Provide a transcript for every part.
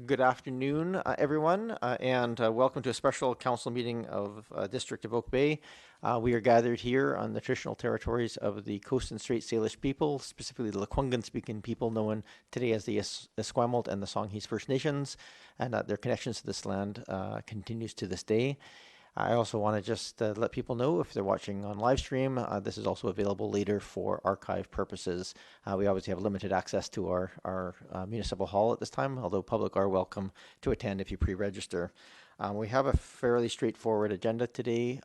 Good afternoon, everyone, and welcome to a special council meeting of District of Oak Bay. We are gathered here on the traditional territories of the Coast and Strait Salish people, specifically the Lekwungen-speaking people known today as the Esquimalt and the Songhees First Nations, and their connections to this land continues to this day. I also want to just let people know if they're watching on live stream, this is also available later for archive purposes. We obviously have limited access to our municipal hall at this time, although public are welcome to attend if you pre-register. We have a fairly straightforward agenda today.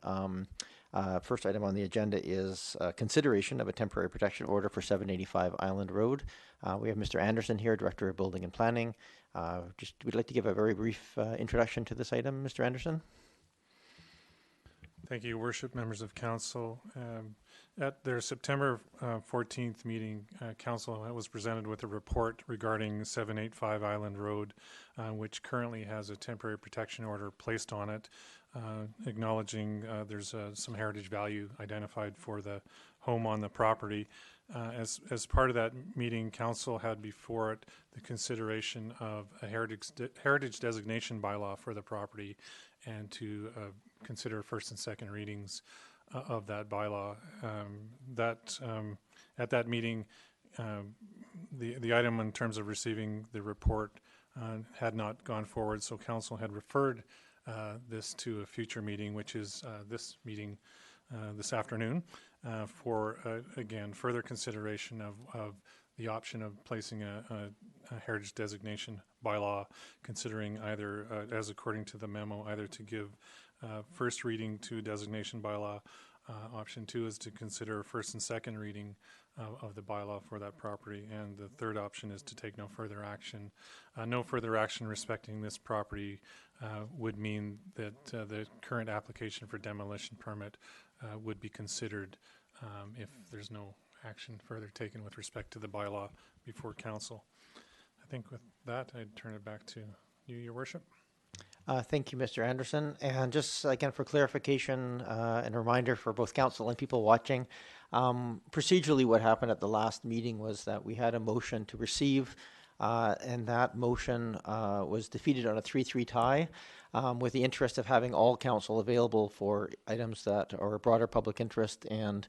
First item on the agenda is consideration of a temporary protection order for 785 Island Road. We have Mr. Anderson here, Director of Building and Planning. We'd like to give a very brief introduction to this item, Mr. Anderson. Thank you, Worship, members of Council. At their September 14th meeting, Council was presented with a report regarding 785 Island Road, which currently has a temporary protection order placed on it, acknowledging there's some heritage value identified for the home on the property. As part of that meeting, Council had before it the consideration of a heritage designation bylaw for the property, and to consider first and second readings of that bylaw. At that meeting, the item in terms of receiving the report had not gone forward, so Council had referred this to a future meeting, which is this meeting this afternoon, for again further consideration of the option of placing a heritage designation bylaw, considering either, as according to the memo, either to give first reading to designation bylaw. Option 2 is to consider first and second reading of the bylaw for that property, and the third option is to take no further action. No further action respecting this property would mean that the current application for demolition permit would be considered if there's no action further taken with respect to the bylaw before Council. I think with that, I'd turn it back to you, Your Worship. Thank you, Mr. Anderson. And just again for clarification and a reminder for both Council and people watching, procedurally what happened at the last meeting was that we had a motion to receive, and that motion was defeated on a 3-3 tie, with the interest of having all Council available for items that are a broader public interest and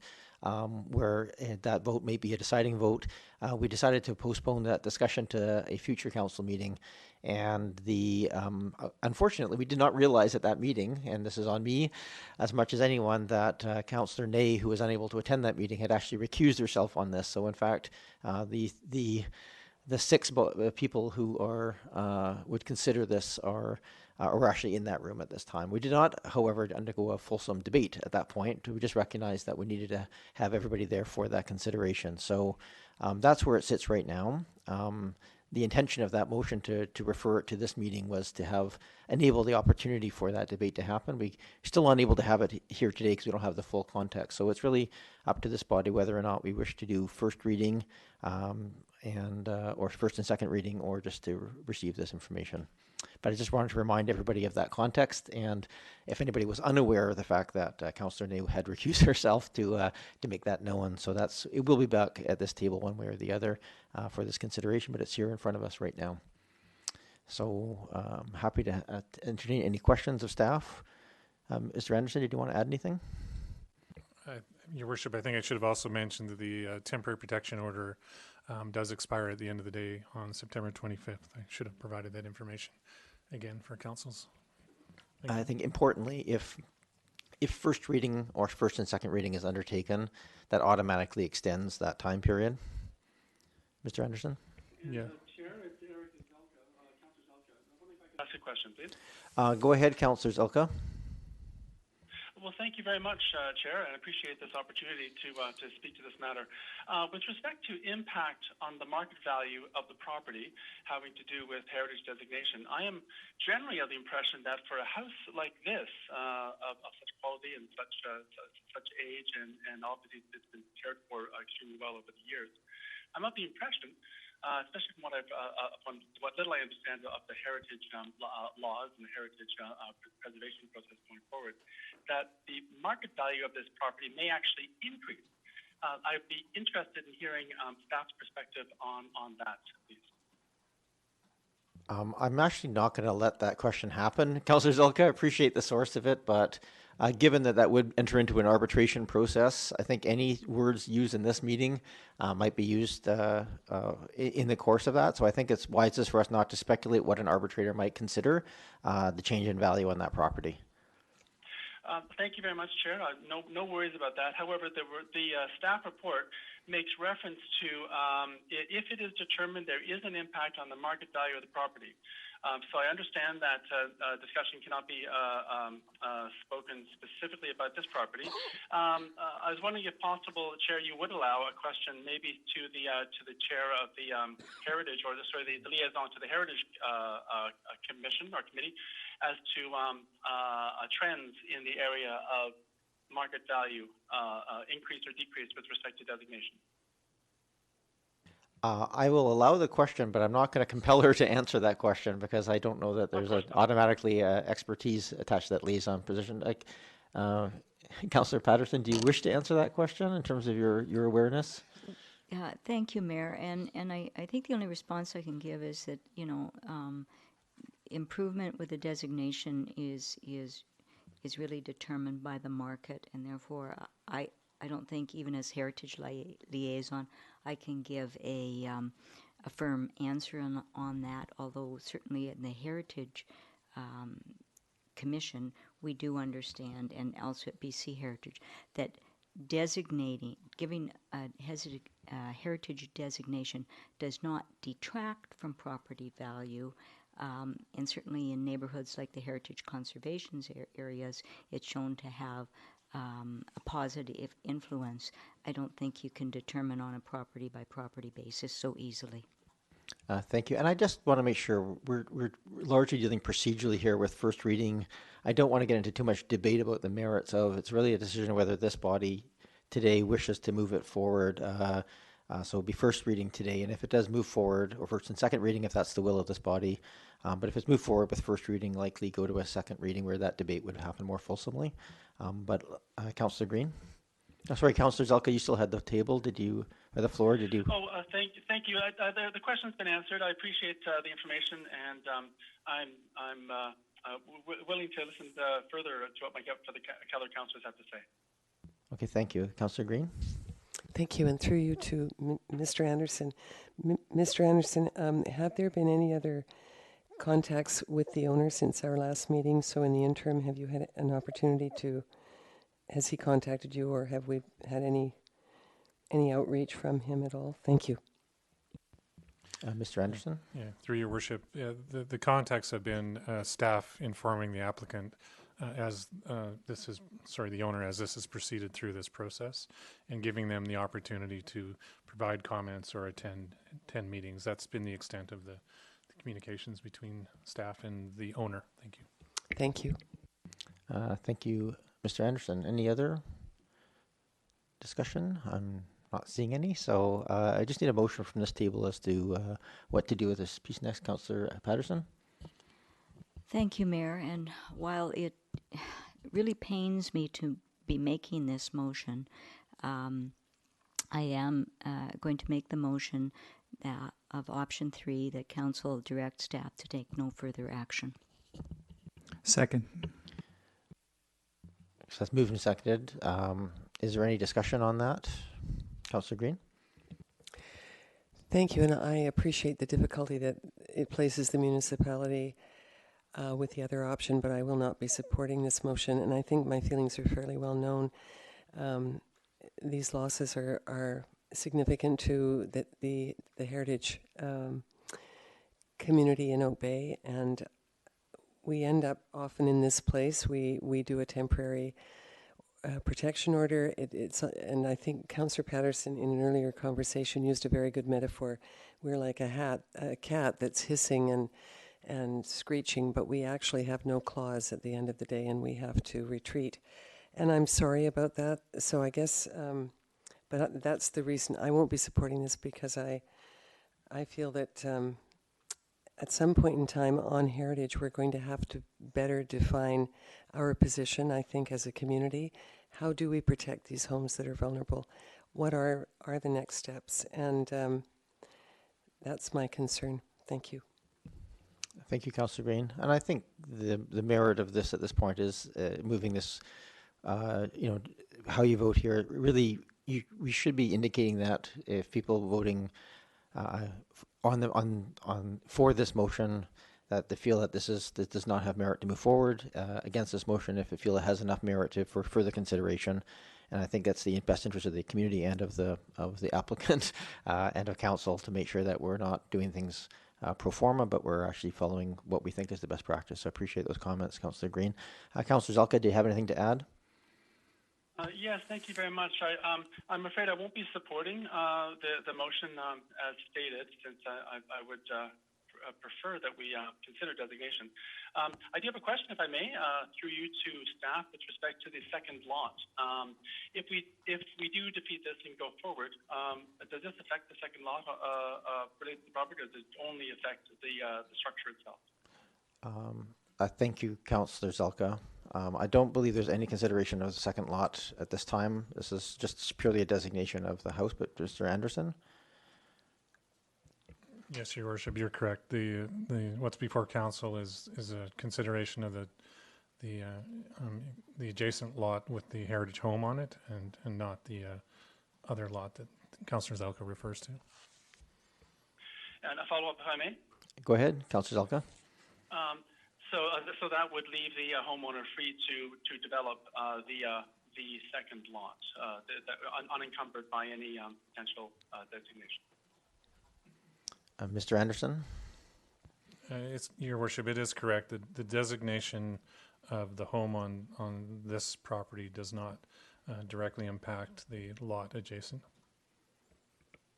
where that vote may be a deciding vote. We decided to postpone that discussion to a future Council meeting, and unfortunately we did not realize at that meeting, and this is on me as much as anyone, that Councillor Ney, who was unable to attend that meeting, had actually recused herself on this. So in fact, the 6 people who would consider this are actually in that room at this time. We did not, however, undergo a fulsome debate at that point. We just recognized that we needed to have everybody there for that consideration. So that's where it sits right now. The intention of that motion to refer it to this meeting was to enable the opportunity for that debate to happen. We're still unable to have it here today because we don't have the full context. So it's really up to this body whether or not we wish to do first reading or first and second reading, or just to receive this information. But I just wanted to remind everybody of that context, and if anybody was unaware of the fact that Councillor Ney had recused herself, to make that known. So it will be back at this table one way or the other for this consideration, but it's here in front of us right now. So I'm happy to entertain any questions of staff. Mr. Anderson, did you want to add anything? Your Worship, I think I should have also mentioned that the temporary protection order does expire at the end of the day on September 25th. I should have provided that information again for Councils. I think importantly, if first reading or first and second reading is undertaken, that automatically extends that time period. Mr. Anderson? Yeah. Chair, it's Eric Zelka, Councillor Zelka. I wonder if I could ask a question, please. Go ahead, Councillor Zelka. Well, thank you very much, Chair, and I appreciate this opportunity to speak to this matter. With respect to impact on the market value of the property having to do with heritage designation, I am generally of the impression that for a house like this, of such quality and such age, and obviously it's been cared for extremely well over the years, I'm of the impression, especially from what little I understand of the heritage laws and the heritage preservation process going forward, that the market value of this property may actually increase. I'd be interested in hearing staff's perspective on that, please. I'm actually not going to let that question happen. Councillor Zelka, I appreciate the source of it, but given that that would enter into an arbitration process, I think any words used in this meeting might be used in the course of that. So I think it's wisest for us not to speculate what an arbitrator might consider the change in value on that property. Thank you very much, Chair. No worries about that. However, the staff report makes reference to if it is determined there is an impact on the market value of the property. So I understand that discussion cannot be spoken specifically about this property. I was wondering if possible, Chair, you would allow a question maybe to the chair of the Heritage, or the liaison to the Heritage Commission or Committee, as to trends in the area of market value increase or decrease with respect to designation. I will allow the question, but I'm not going to compel her to answer that question because I don't know that there's automatically expertise attached to that liaison position. Like, Councillor Patterson, do you wish to answer that question in terms of your awareness? Thank you, Mayor. And I think the only response I can give is that, improvement with the designation is really determined by the market, and therefore I don't think, even as Heritage liaison, I can give a firm answer on that, although certainly in the Heritage Commission we do understand, and also at BC Heritage, that giving a heritage designation does not detract from property value. And certainly in neighborhoods like the Heritage Conservation areas, it's shown to have a positive influence. I don't think you can determine on a property-by-property basis so easily. Thank you. And I just want to make sure we're largely dealing procedurally here with first reading. I don't want to get into too much debate about the merits of it's really a decision whether this body today wishes to move it forward. So it'll be first reading today, and if it does move forward, or first and second reading, if that's the will of this body, but if it's moved forward with first reading, likely go to a second reading where that debate would happen more fulsomely. But Councillor Green? Oh, sorry, Councillor Zelka, you still had the table. Did you, or the floor, did you? Oh, thank you. The question's been answered. I appreciate the information, and I'm willing to listen further to what my fellow councillors have to say. Okay, thank you. Councillor Green? Thank you, and through you to Mr. Anderson. Mr. Anderson, have there been any other contacts with the owner since our last meeting? So in the interim, have you had an opportunity to, has he contacted you, or have we had any outreach from him at all? Thank you. Mr. Anderson? Yeah, through your worship, the contacts have been staff informing the applicant the owner, as this has proceeded through this process, and giving them the opportunity to provide comments or attend meetings. That's been the extent of the communications between staff and the owner. Thank you. Thank you. Thank you, Mr. Anderson. Any other discussion? I'm not seeing any, so I just need a motion from this table as to what to do with this piece next. Councillor Patterson? Thank you, Mayor. And while it really pains me to be making this motion, I am going to make the motion of option 3, that Council direct staff to take no further action. Second. So that's moved and seconded. Is there any discussion on that? Councillor Green? Thank you, and I appreciate the difficulty that it places the municipality with the other option, but I will not be supporting this motion, and I think my feelings are fairly well known. These losses are significant to the heritage community in Oak Bay, and we end up often in this place. We do a temporary protection order. And I think Councillor Patterson in an earlier conversation used a very good metaphor. We're like a cat that's hissing and screeching, but we actually have no claws at the end of the day, and we have to retreat. And I'm sorry about that. So I guess, but that's the reason I won't be supporting this, because I feel that at some point in time on heritage, we're going to have to better define our position, I think, as a community. How do we protect these homes that are vulnerable? What are the next steps? And that's my concern. Thank you. Thank you, Councillor Green. And I think the merit of this at this point is moving this, you know, how you vote here. Really, we should be indicating that if people voting on for this motion, that they feel that this does not have merit to move forward, against this motion if they feel it has enough merit for further consideration. And I think that's the best interest of the community and of the applicant and of council to make sure that we're not doing things pro forma, but we're actually following what we think is the best practice. So I appreciate those comments, Councillor Green. Councillor Zelka, do you have anything to add? Yes, thank you very much. I'm afraid I won't be supporting the motion as stated, since I would prefer that we consider designation. I do have a question, if I may, through you to staff with respect to the second lot. If we do defeat this and go forward, does this affect the second lot related to the property, or does it only affect the structure itself? Thank you, Councillor Zelka. I don't believe there's any consideration of the second lot at this time. This is just purely a designation of the house, but Mr. Anderson? Yes, Your Worship, you're correct. The what's before council is a consideration of the adjacent lot with the heritage home on it, and not the other lot that Councillor Zelka refers to. And a follow-up, if I may. Go ahead, Councillor Zelka. So that would leave the homeowner free to develop the second lot, unencumbered by any potential designation. Mr. Anderson? Your Worship, it is correct. The designation of the home on this property does not directly impact the lot adjacent.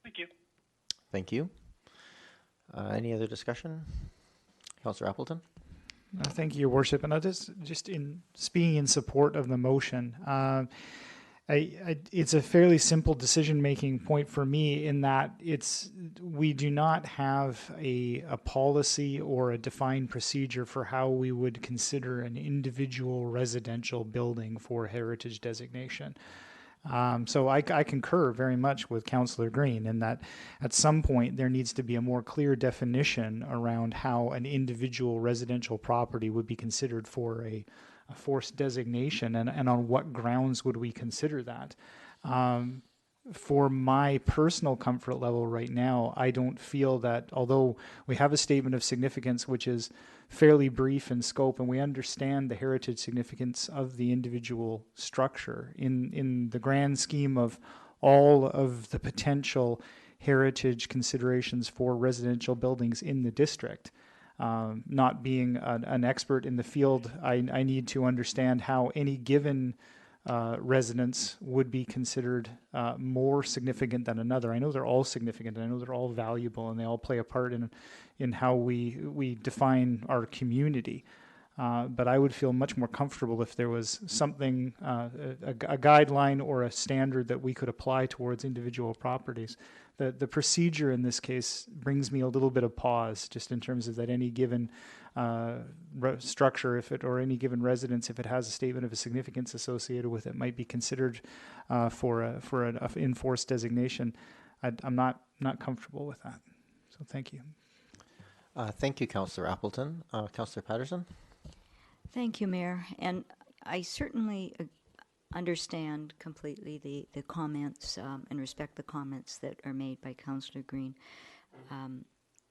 Thank you. Thank you. Any other discussion? Councillor Appleton? Thank you, Your Worship. And I just in speaking in support of the motion, it's a fairly simple decision-making point for me in that we do not have a policy or a defined procedure for how we would consider an individual residential building for heritage designation. So I concur very much with Councillor Green in that at some point there needs to be a more clear definition around how an individual residential property would be considered for a forced designation, and on what grounds would we consider that. For my personal comfort level right now, I don't feel that, although we have a statement of significance which is fairly brief in scope, and we understand the heritage significance of the individual structure in the grand scheme of all of the potential heritage considerations for residential buildings in the district. Not being an expert in the field, I need to understand how any given residence would be considered more significant than another. I know they're all significant, and I know they're all valuable, and they all play a part in how we define our community. But I would feel much more comfortable if there was something, a guideline or a standard that we could apply towards individual properties. The procedure in this case brings me a little bit of pause, just in terms of that any given structure, or any given residence, if it has a statement of a significance associated with it, might be considered for an enforced designation. I'm not comfortable with that. So thank you. Thank you, Councillor Appleton. Councillor Patterson? Thank you, Mayor. And I certainly understand completely the comments and respect the comments that are made by Councillor Green.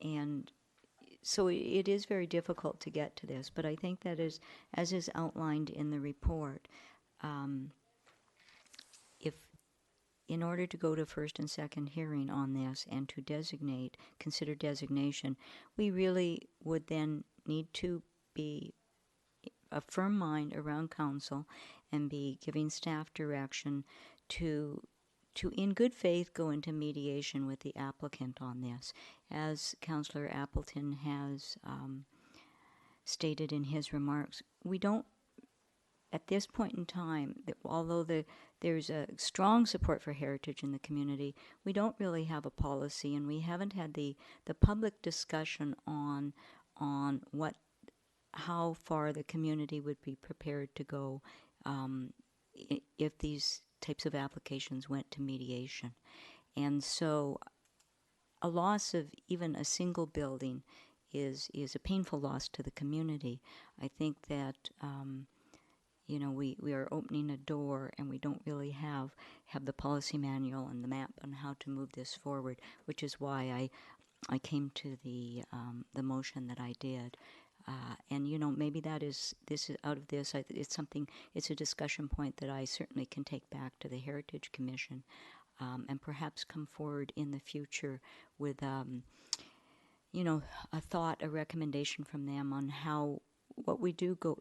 And so it is very difficult to get to this, but I think that is, as is outlined in the report, if in order to go to first and second hearing on this and to consider designation, we really would then need to be a firm mind around council and be giving staff direction to in good faith go into mediation with the applicant on this. As Councillor Appleton has stated in his remarks, we don't, at this point in time, although there's a strong support for heritage in the community, we don't really have a policy, and we haven't had the public discussion on how far the community would be prepared to go if these types of applications went to mediation. And so a loss of even a single building is a painful loss to the community. I think that we are opening a door, and we don't really have the policy manual and the map on how to move this forward, which is why I came to the motion that I did. And maybe this is out of this. It's a discussion point that I certainly can take back to the Heritage Commission, and perhaps come forward in the future with a thought, a recommendation from them on how what we do go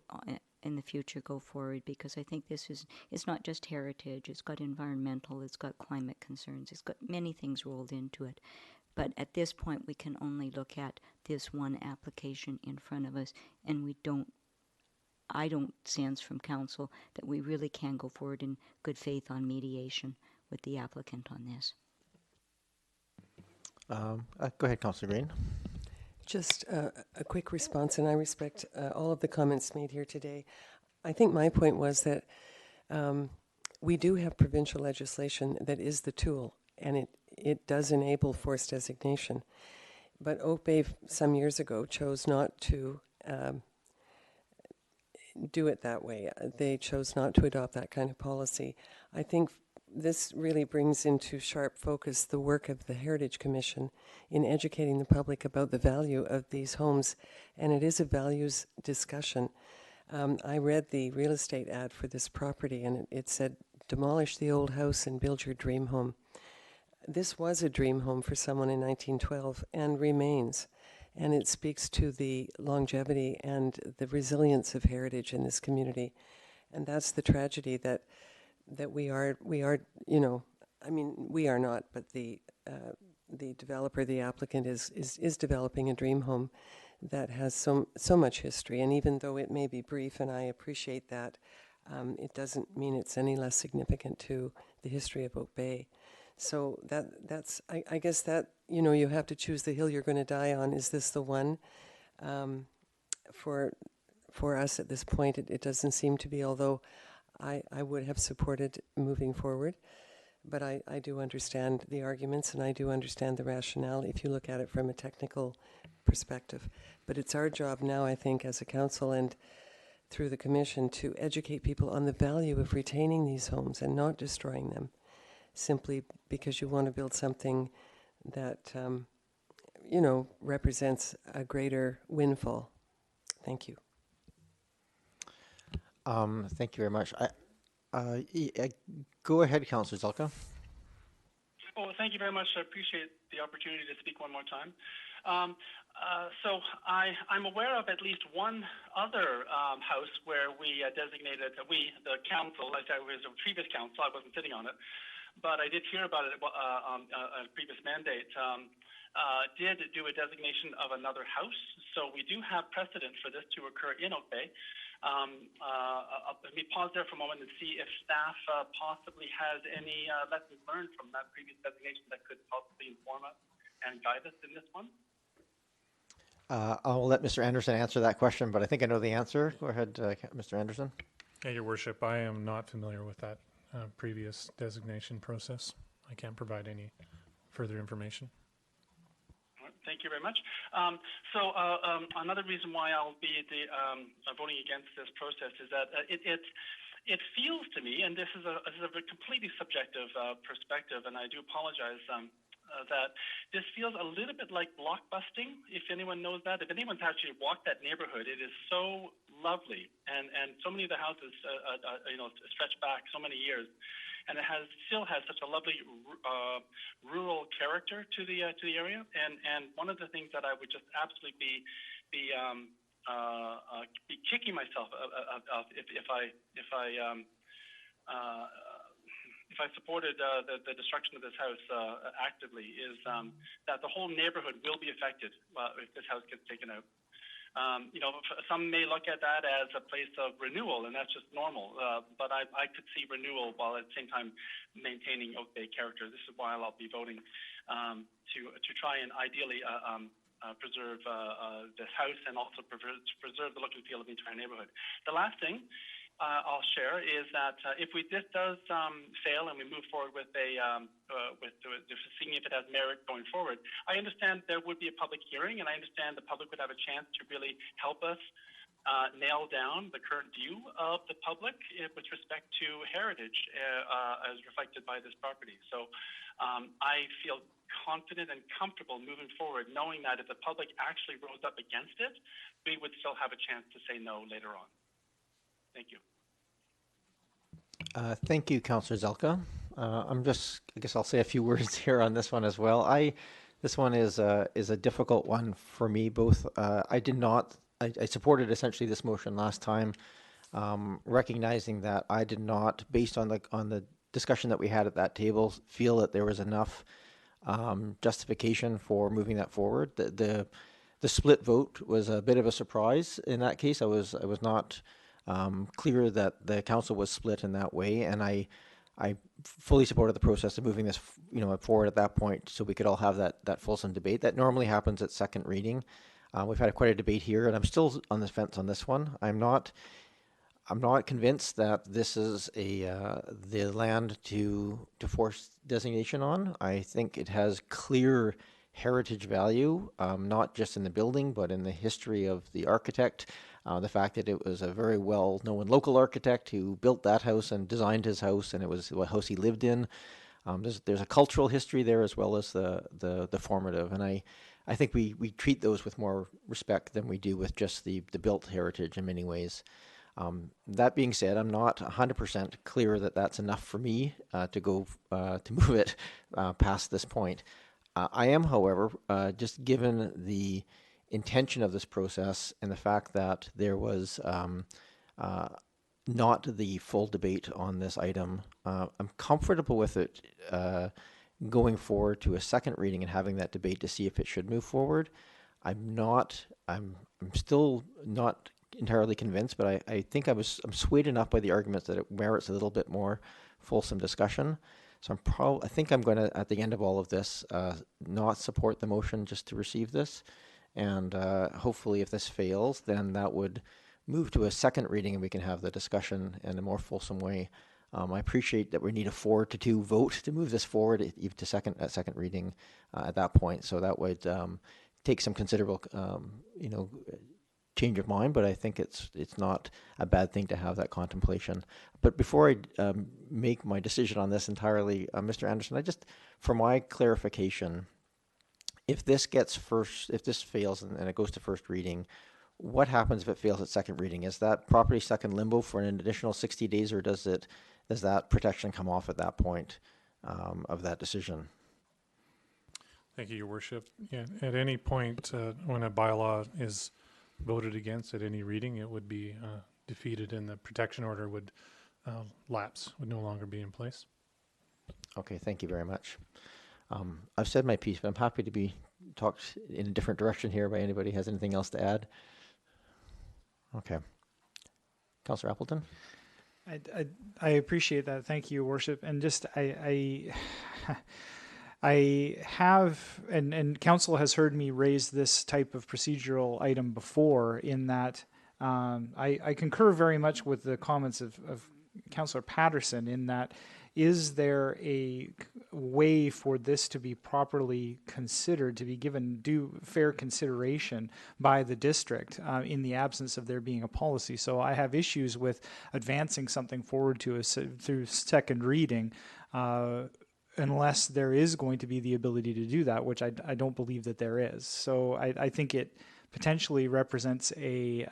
in the future go forward, because I think it's not just heritage, it's got environmental, it's got climate concerns, it's got many things rolled into it. But at this point, we can only look at this one application in front of us, and I don't sense from council that we really can go forward in good faith on mediation with the applicant on this. Go ahead, Councillor Green. Just a quick response, and I respect all of the comments made here today. I think my point was that we do have provincial legislation that is the tool, and it does enable forced designation. But Oak Bay some years ago chose not to do it that way. They chose not to adopt that kind of policy. I think this really brings into sharp focus the work of the Heritage Commission in educating the public about the value of these homes, and it is a values discussion. I read the real estate ad for this property, and it said, demolish the old house and build your dream home. This was a dream home for someone in 1912 and remains, and it speaks to the longevity and the resilience of heritage in this community. And that's the tragedy that we are, we are not, but the developer, the applicant is developing a dream home that has so much history. And even though it may be brief, and I appreciate that, it doesn't mean it's any less significant to the history of Oak Bay. So that's I guess that, you have to choose the hill you're going to die on. Is this the one? For us at this point, it doesn't seem to be, although I would have supported moving forward. But I do understand the arguments, and I do understand the rationale if you look at it from a technical perspective. But it's our job now, I think, as a council and through the commission, to educate people on the value of retaining these homes and not destroying them simply because you want to build something that, represents a greater windfall. Thank you. Thank you very much. Go ahead, Councillor Zelka. Well, thank you very much. I appreciate the opportunity to speak one more time. So I'm aware of at least one other house where we designated, the council, I said it was a previous council, I wasn't sitting on it, but I did hear about it on a previous mandate, did do a designation of another house. So we do have precedent for this to occur in Oak Bay. Let me pause there for a moment and see if staff possibly has any lessons learned from that previous designation that could possibly inform us and guide us in this one. I'll let Mr. Anderson answer that question, but I think I know the answer. Go ahead, Mr. Anderson. Yeah, Your Worship, I am not familiar with that previous designation process. I can't provide any further information. Thank you very much. So another reason why I'll be voting against this process is that it feels to me, and this is a completely subjective perspective, and I do apologize, that this feels a little bit like blockbusting, if anyone knows that. If anyone's actually walked that neighborhood, it is so lovely, and so many of the houses stretch back so many years, and it still has such a lovely rural character to the area. And one of the things that I would just absolutely be kicking myself if I supported the destruction of this house actively is that the whole neighborhood will be affected if this house gets taken out. Some may look at that as a place of renewal, and that's just normal. But I could see renewal while at the same time maintaining Oak Bay character. This is why I'll be voting to try and ideally preserve this house and also preserve the look and feel of the entire neighborhood. The last thing I'll share is that if this does fail and we move forward with seeing if it has merit going forward, I understand there would be a public hearing, and I understand the public would have a chance to really help us nail down the current view of the public with respect to heritage as reflected by this property. So I feel confident and comfortable moving forward, knowing that if the public actually rose up against it, we would still have a chance to say no later on. Thank you. Thank you, Councillor Zelka. I guess I'll say a few words here on this one as well. This one is a difficult one for me. Both, I supported essentially this motion last time, recognizing that I did not, based on the discussion that we had at that table, feel that there was enough justification for moving that forward. The split vote was a bit of a surprise in that case. I was not clear that the council was split in that way, and I fully supported the process of moving this forward at that point, so we could all have that fulsome debate that normally happens at second reading. We've had quite a debate here, and I'm still on the fence on this one. I'm not convinced that this is the land to force designation on. I think it has clear heritage value, not just in the building, but in the history of the architect. The fact that it was a very well-known local architect who built that house and designed his house, and it was what house he lived in. There's a cultural history there as well as the formative, and I think we treat those with more respect than we do with just the built heritage in many ways. That being said, I'm not 100% clear that that's enough for me to move it past this point. I am, however, just given the intention of this process and the fact that there was not the full debate on this item, I'm comfortable with it going forward to a second reading and having that debate to see if it should move forward. I'm still not entirely convinced, but I think I'm swayed enough by the arguments that it merits a little bit more fulsome discussion. So I think I'm going to, at the end of all of this, not support the motion just to receive this. And hopefully if this fails, then that would move to a second reading and we can have the discussion in a more fulsome way. I appreciate that we need a 4-2 vote to move this forward even to second reading at that point. So that would take some considerable, change of mind, but I think it's not a bad thing to have that contemplation. But before I make my decision on this entirely, Mr. Anderson, for my clarification, if this fails and it goes to first reading, what happens if it fails at second reading? Is that property stuck in limbo for an additional 60 days, or does that protection come off at that point of that decision? Thank you, Your Worship. Yeah, at any point when a bylaw is voted against at any reading, it would be defeated and the protection order would lapse, would no longer be in place. Okay, thank you very much. I've said my piece, but I'm happy to be talked in a different direction here by anybody who has anything else to add. Okay. Councillor Appleton? I appreciate that. Thank you, Your Worship. And just I have, and council has heard me raise this type of procedural item before, in that I concur very much with the comments of Councillor Patterson, in that, is there a way for this to be properly considered, to be given due fair consideration by the district in the absence of there being a policy? So I have issues with advancing something forward to through second reading unless there is going to be the ability to do that, which I don't believe that there is. So I think it potentially represents a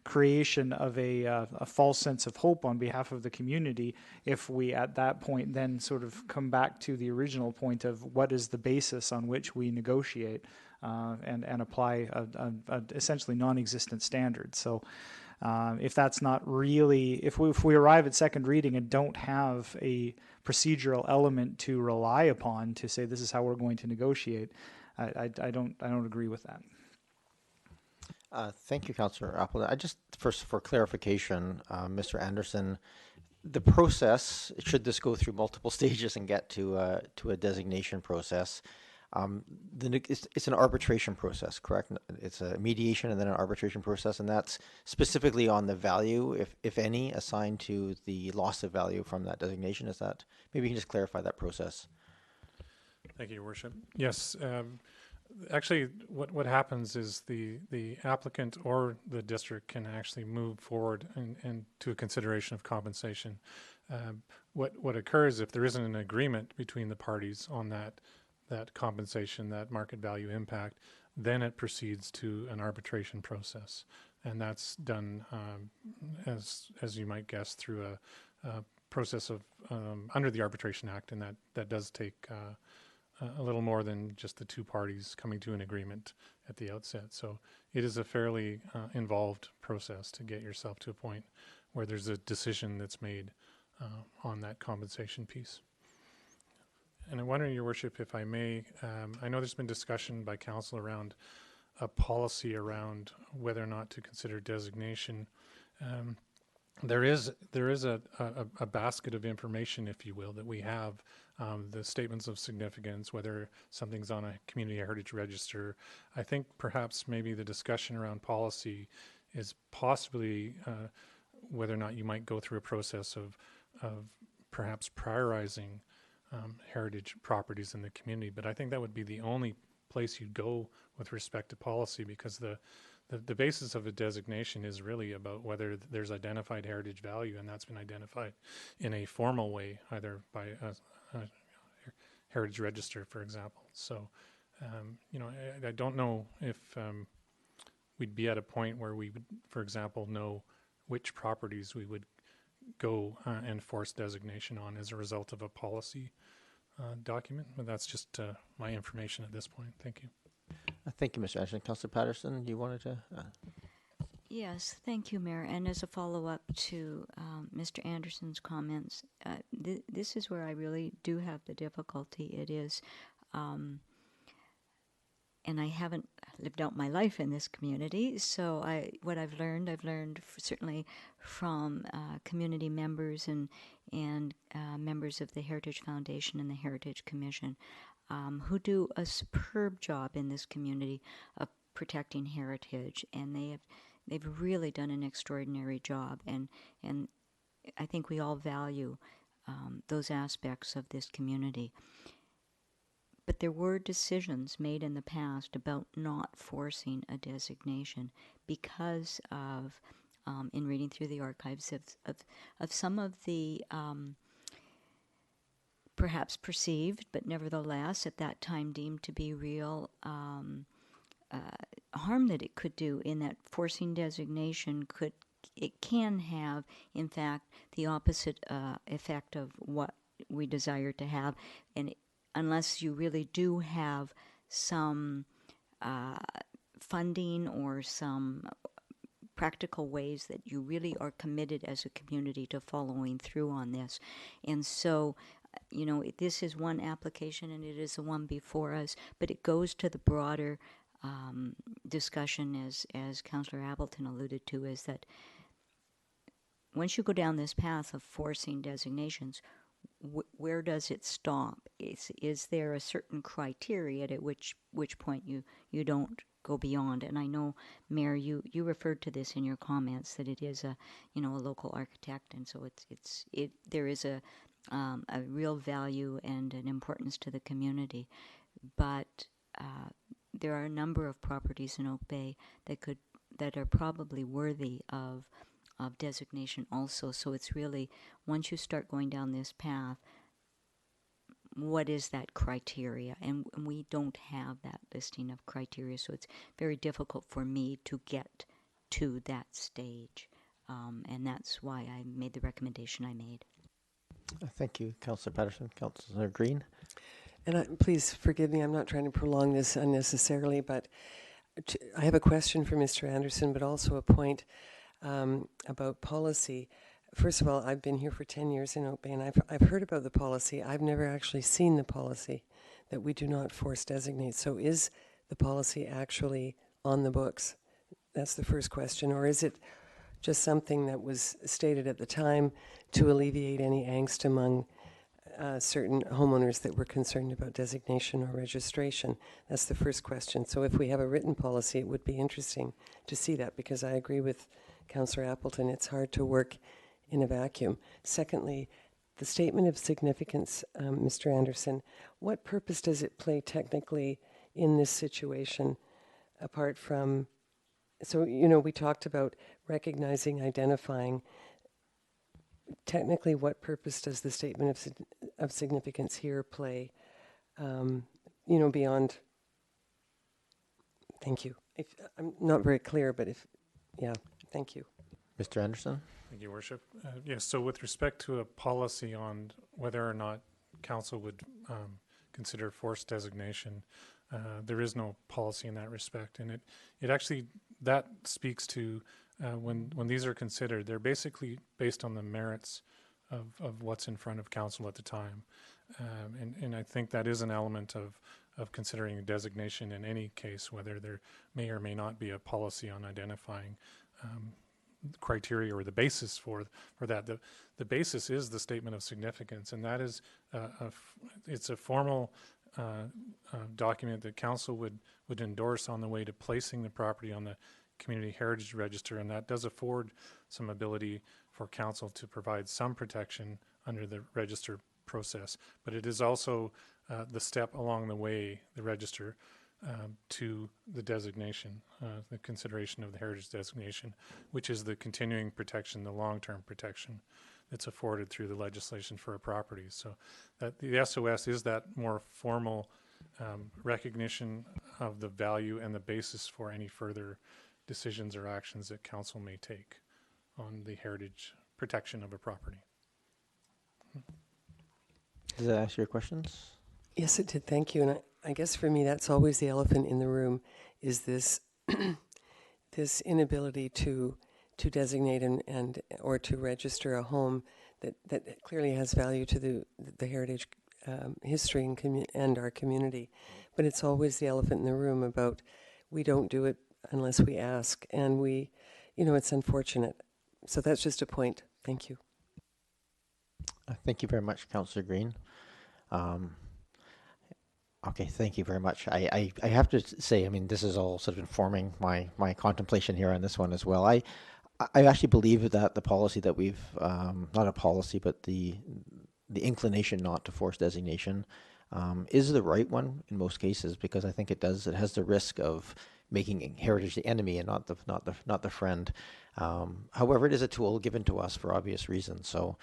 creation of a false sense of hope on behalf of the community if we at that point then sort of come back to the original point of what is the basis on which we negotiate and apply a essentially non-existent standard. So if that's not really, if we arrive at second reading and don't have a procedural element to rely upon to say this is how we're going to negotiate, I don't agree with that. Thank you, Councillor Appleton. First for clarification, Mr. Anderson, the process, should this go through multiple stages and get to a designation process, it's an arbitration process, correct? It's a mediation and then an arbitration process, and that's specifically on the value, if any, assigned to the loss of value from that designation. Is that, maybe you can just clarify that process? Thank you, Your Worship. Yes, actually, what happens is the applicant or the district can actually move forward and to a consideration of compensation. What occurs if there isn't an agreement between the parties on that compensation, that market value impact, then it proceeds to an arbitration process, and that's done as you might guess through a process of under the Arbitration Act, and that does take a little more than just the two parties coming to an agreement at the outset. So it is a fairly involved process to get yourself to a point where there's a decision that's made on that compensation piece. And I'm wondering, Your Worship, if I may, I know there's been discussion by council around a policy around whether or not to consider designation. There is a basket of information, if you will, that we have, the statements of significance, whether something's on a community heritage register. I think perhaps maybe the discussion around policy is possibly whether or not you might go through a process of perhaps prioritizing heritage properties in the community. But I think that would be the only place you'd go with respect to policy, because the basis of a designation is really about whether there's identified heritage value, and that's been identified in a formal way, either by a heritage register, for example. So, I don't know if we'd be at a point where we would, for example, know which properties we would go and force designation on as a result of a policy document. But that's just my information at this point. Thank you. Thank you, Mr. Anderson. Councillor Patterson, you wanted to? Yes, thank you, Mayor. And as a follow-up to Mr. Anderson's comments, this is where I really do have the difficulty. It is, and I haven't lived out my life in this community, so what I've learned certainly from community members and members of the Heritage Foundation and the Heritage Commission, who do a superb job in this community of protecting heritage, and they've really done an extraordinary job, and I think we all value those aspects of this community. But there were decisions made in the past about not forcing a designation because of, in reading through the archives, of some of the perhaps perceived, but nevertheless at that time deemed to be real harm that it could do, in that forcing designation can have, in fact, the opposite effect of what we desire to have, and unless you really do have some funding or some practical ways that you really are committed as a community to following through on this. And so, this is one application, and it is the one before us, but it goes to the broader discussion, as Councillor Appleton alluded to, is that once you go down this path of forcing designations, where does it stop? Is there a certain criteria at which point you don't go beyond? And I know, Mayor, you referred to this in your comments, that it is a local architect, and so there is a real value and an importance to the community. But there are a number of properties in Oak Bay that are probably worthy of designation also. So it's really, once you start going down this path, what is that criteria? And we don't have that listing of criteria, so it's very difficult for me to get to that stage. And that's why I made the recommendation I made. Thank you, Councillor Patterson. Councillor Green. And please forgive me, I'm not trying to prolong this unnecessarily, but I have a question for Mr. Anderson, but also a point about policy. First of all, I've been here for 10 years in Oak Bay, and I've heard about the policy. I've never actually seen the policy that we do not force designate. So is the policy actually on the books? That's the first question. Or is it just something that was stated at the time to alleviate any angst among certain homeowners that were concerned about designation or registration. That's the first question. So if we have a written policy, it would be interesting to see that, because I agree with Councillor Appleton, it's hard to work in a vacuum. Secondly, the statement of significance, Mr. Anderson, what purpose does it play technically in this situation, apart from, so, we talked about recognizing, identifying. Technically, what purpose does the statement of significance here play, beyond, thank you. If I'm not very clear, but thank you. Mr. Anderson? Thank you, Worship. Yes, so with respect to a policy on whether or not council would consider forced designation, there is no policy in that respect. And it actually, that speaks to when these are considered, they're basically based on the merits of what's in front of council at the time. And I think that is an element of considering a designation in any case, whether there may or may not be a policy on identifying criteria or the basis for that. The basis is the statement of significance, and that is it's a formal document that council would endorse on the way to placing the property on the Community Heritage Register, and that does afford some ability for council to provide some protection under the register process. But it is also the step along the way, the register, to the designation, the consideration of the heritage designation, which is the continuing protection, the long-term protection that's afforded through the legislation for a property. So that the SOS is that more formal recognition of the value and the basis for any further decisions or actions that council may take on the heritage protection of a property. Does that answer your questions? Yes, it did. Thank you. And I guess for me, that's always the elephant in the room, is this this inability to designate and or to register a home that clearly has value to the heritage history and our community. But it's always the elephant in the room about we don't do it unless we ask, and it's unfortunate. So that's just a point. Thank you. Thank you very much, Councillor Green. Okay, thank you very much. I have to say, I mean, this is all sort of informing my contemplation here on this one as well. I actually believe that the policy that we've, not a policy, but the inclination not to force designation is the right one in most cases, because I think it has the risk of making heritage the enemy and not the friend. However, it is a tool given to us for obvious reasons. So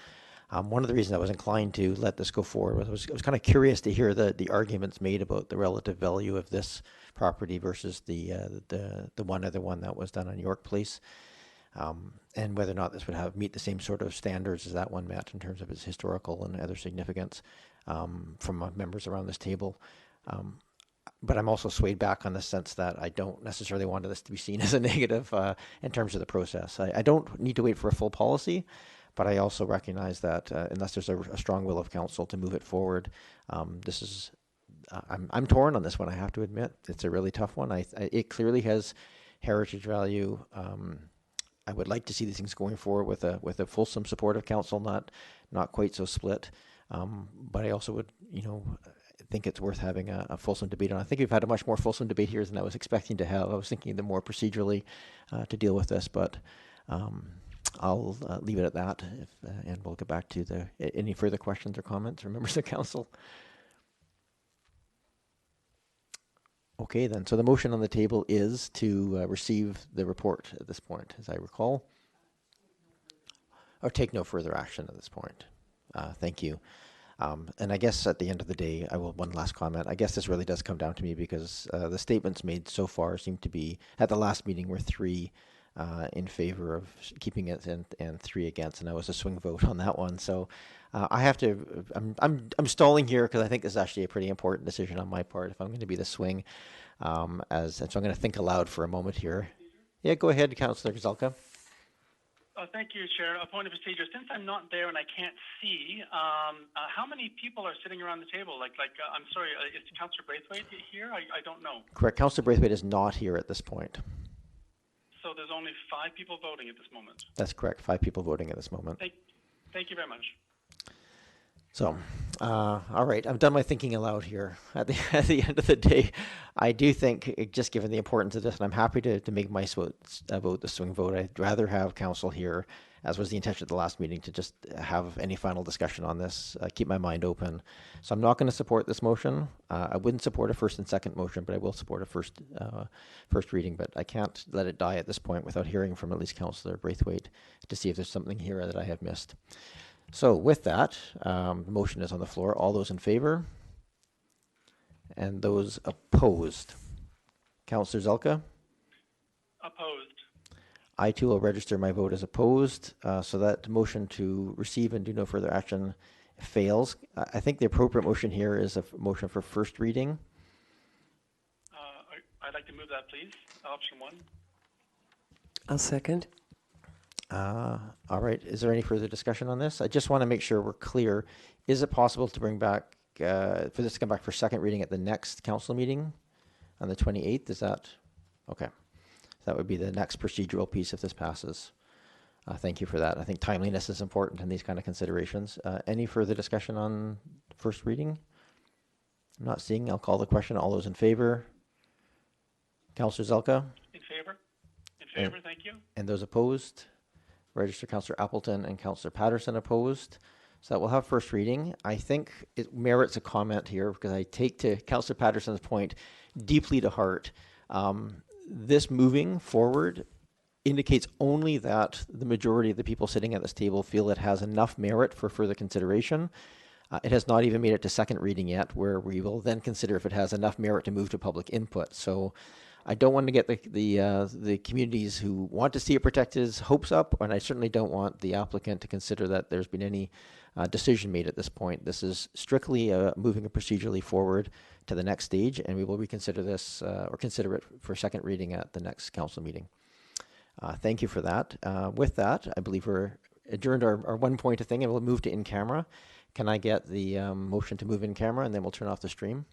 one of the reasons I was inclined to let this go forward was I was kind of curious to hear the arguments made about the relative value of this property versus the one other one that was done on York Place, and whether or not this would meet the same sort of standards as that one met in terms of its historical and other significance from members around this table. But I'm also swayed back on the sense that I don't necessarily want this to be seen as a negative in terms of the process. I don't need to wait for a full policy, but I also recognize that unless there's a strong will of council to move it forward, this is I'm torn on this one. I have to admit, it's a really tough one. It clearly has heritage value. I would like to see these things going forward with a fulsome support of council, not quite so split. But I also would, think it's worth having a fulsome debate on. I think we've had a much more fulsome debate here than I was expecting to have. I was thinking the more procedurally to deal with this, but I'll leave it at that, and we'll get back to any further questions or comments from members of council. Okay, then. So the motion on the table is to receive the report at this point, as I recall, or take no further action at this point. Thank you. And I guess at the end of the day, one last comment. I guess this really does come down to me because the statements made so far seem to be, at the last meeting, were 3 in favor of keeping it and 3 against, and I was a swing vote on that one. So I have to, I'm stalling here because I think this is actually a pretty important decision on my part if I'm going to be the swing. And so I'm going to think aloud for a moment here. Yeah, go ahead, Councillor Gazelka. Thank you, Chair. A point of procedure. Since I'm not there and I can't see, how many people are sitting around the table? I'm sorry, is Councillor Braithwaite here? I don't know. Correct. Councillor Braithwaite is not here at this point. So there's only 5 people voting at this moment? That's correct. 5 people voting at this moment. Thank you very much. So All right, I've done my thinking aloud here. At the at the end of the day, I do think, just given the importance of this, and I'm happy to make my vote the swing vote. I'd rather have council here, as was the intention at the last meeting, to just have any final discussion on this. Keep my mind open. So I'm not going to support this motion. I wouldn't support a first and second motion, but I will support a first reading. But I can't let it die at this point without hearing from at least Councillor Braithwaite to see if there's something here that I have missed. So with that, the motion is on the floor. All those in favor? And those opposed? Councillor Zelka? Opposed. I too will register my vote as opposed. So that motion to receive and do no further action fails. I think the appropriate motion here is a motion for first reading. I'd like to move that, please. Option 1. I'll second. All right. Is there any further discussion on this? I just want to make sure we're clear. Is it possible to bring back, for this to come back for second reading at the next council meeting on the 28th? Is that, okay. That would be the next procedural piece if this passes. Thank you for that. I think timeliness is important in these kind of considerations. Any further discussion on first reading? I'm not seeing. I'll call the question. All those in favor? Councillor Zelka? In favor? In favor, thank you. And those opposed? Register Councillor Appleton and Councillor Patterson opposed. So that will have first reading. I think it merits a comment here because I take to Councillor Patterson's point deeply to heart. This moving forward indicates only that the majority of the people sitting at this table feel it has enough merit for further consideration. It has not even made it to second reading yet, where we will then consider if it has enough merit to move to public input. So I don't want to get the communities who want to see it protected's hopes up, and I certainly don't want the applicant to consider that there's been any decision made at this point. This is strictly moving it procedurally forward to the next stage, and we will reconsider this or consider it for second reading at the next council meeting. Thank you for that. With that, I believe we're adjourned our one point of thing, and we'll move to in camera. Can I get the motion to move in camera, and then we'll turn off the stream?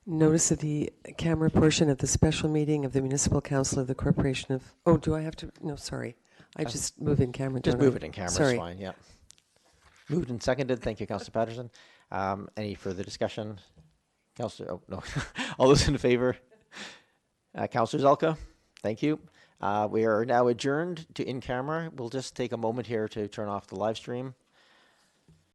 Notice of the camera portion of the special meeting of the Municipal Council of the Corporation of... Oh, do I have to... No, sorry. I just move in camera. Just don't move I? it in camera. Sorry. It's fine. Yeah. Moved and seconded. Thank you, Councillor Patterson. Any further discussion? Councillor... Oh, no. All those in favor? Councillor Zelka? Thank you. We are now adjourned to in camera. We'll just take a moment here to turn off the live stream.